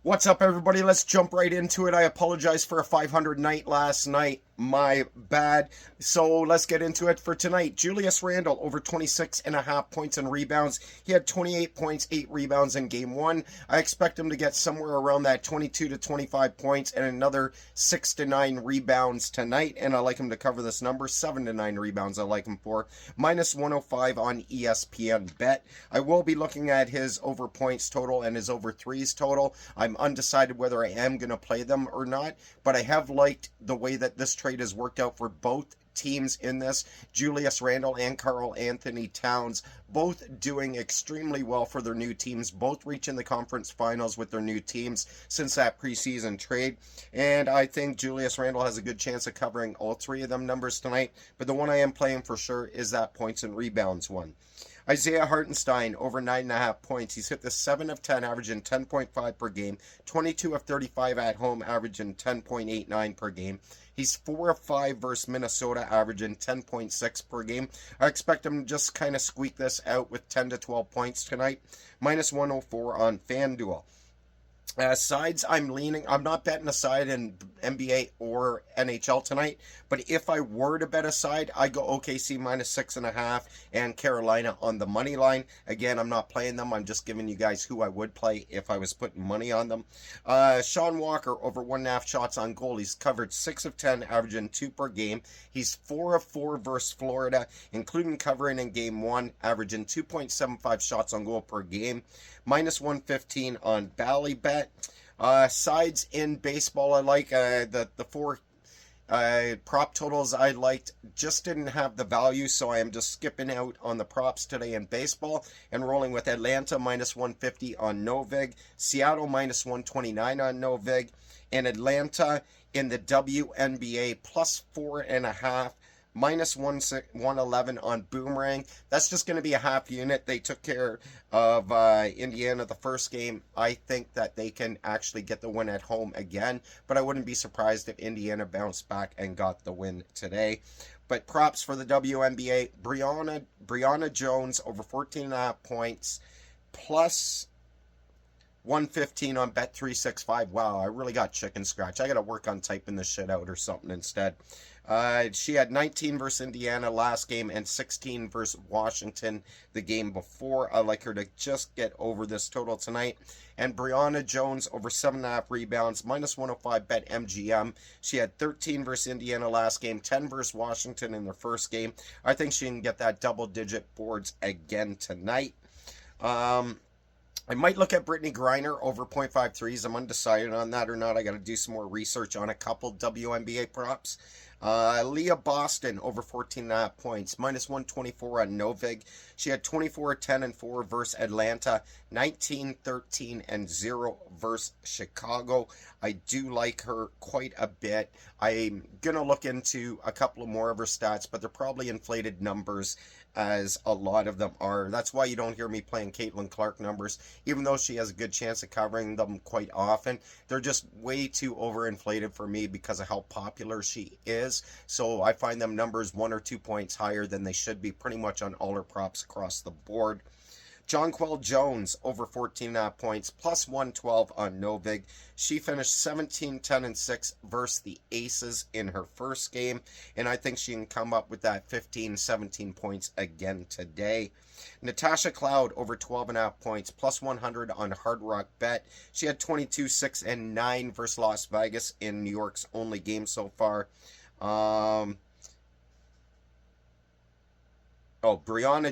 What's up, everybody? Let's jump right into it. I apologize for a 500 night last night. My bad. So let's get into it for tonight. Julius Randle over 26.5 points and rebounds. He had 28 points, 8 rebounds in game one. I expect him to get somewhere around that 22 to 25 points and another 6 to 9 rebounds tonight. And I like him to cover this number. 7 to 9 rebounds I like him for. Minus 105 on ESPN bet. I will be looking at his over points total and his over threes total. I'm undecided whether I am going to play them or not, but I have liked the way that this trade has worked out for both teams in this. Julius Randle and Karl Anthony Towns both doing extremely well for their new teams, both reaching the conference finals with their new teams since that preseason trade. And I think Julius Randle has a good chance of covering all three of them numbers tonight, but the one I am playing for sure is that points and rebounds one. Isaiah Hartenstein over 9.5 points. He's hit the 7 of 10, averaging 10.5 per game. 22 of 35 at home, averaging 10.89 per game. He's 4 of 5 versus Minnesota, averaging 10.6 per game. I expect him to just kind of squeak this out with 10 to 12 points tonight. Minus 104 on FanDuel. Sides, I'm not betting a side in NBA or NHL tonight, but if I were to bet a side, I go OKC minus 6.5 and Carolina on the money line. Again, I'm not playing them. I'm just giving you guys who I would play if I was putting money on them. Sean Walker over 1.5 shots on goal. He's covered 6 of 10, averaging 2 per game. He's 4 of 4 versus Florida, including covering in game 1, averaging 2.75 shots on goal per game. Minus 115 on Ballybet. Sides in baseball, I like the four prop totals I liked just didn't have the value, so I am just skipping out on the props today in baseball and rolling with Atlanta minus 150 on Novig, Seattle minus 129 on Novig, and Atlanta in the WNBA plus 4.5. Minus 111 on Boomerang. That's just going to be a half unit. They took care of Indiana the first game. I think that they can actually get the win at home again, but I wouldn't be surprised if Indiana bounced back and got the win today. But props for the WNBA, Brianna Jones over 14.5 points, plus 115 on Bet365. Wow, I really got chicken scratch. I got to work on typing this shit out or something instead. She had 19 versus Indiana last game and 16 versus Washington the game before. I like her to just get over this total tonight. And Brianna Jones over 7.5 rebounds, minus 105 bet MGM. She had 13 versus Indiana last game, 10 versus Washington in their first game. I think she can get that double-digit boards again tonight. I might look at Brittany Griner over 0.5 threes. I'm undecided on that or not. I got to do some more research on a couple WNBA props. Leah Boston over 14.5 points, minus 124 on Novig. She had 24, 10, and 4 versus Atlanta, 19, 13, and 0 versus Chicago. I do like her quite a bit. I'm going to look into a couple of more of her stats, but they're probably inflated numbers, as a lot of them are. That's why you don't hear me playing Caitlin Clark numbers, even though she has a good chance of covering them quite often. They're just way too overinflated for me because of how popular she is. So I find them numbers 1 or 2 points higher than they should be pretty much on all her props across the board. Jonquel Jones over 14.5 points, plus 112 on Novig. She finished 17, 10, and 6 versus the Aces in her first game, and I think she can come up with that 15, 17 points again today. Natasha Cloud over 12.5 points, plus 100 on Hard Rock Bet. She had 22, 6, and 9 versus Las Vegas in New York's only game so far. Brianna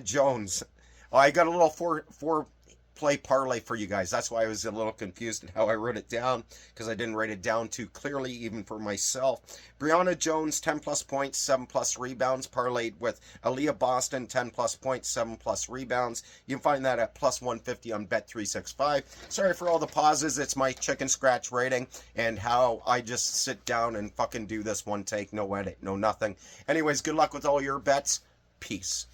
Jones. I got a little four play parlay for you guys. That's why I was a little confused at how I wrote it down, because I didn't write it down too clearly even for myself. Brianna Jones 10 plus points, 7 plus rebounds, parlayed with Aaliyah Boston 10 plus points, 7 plus rebounds. You can find that at plus 150 on Bet365. Sorry for all the pauses. It's my chicken scratch rating and how I just sit down and fucking do this one take, no edit, no nothing. Anyways, good luck with all your bets. Peace.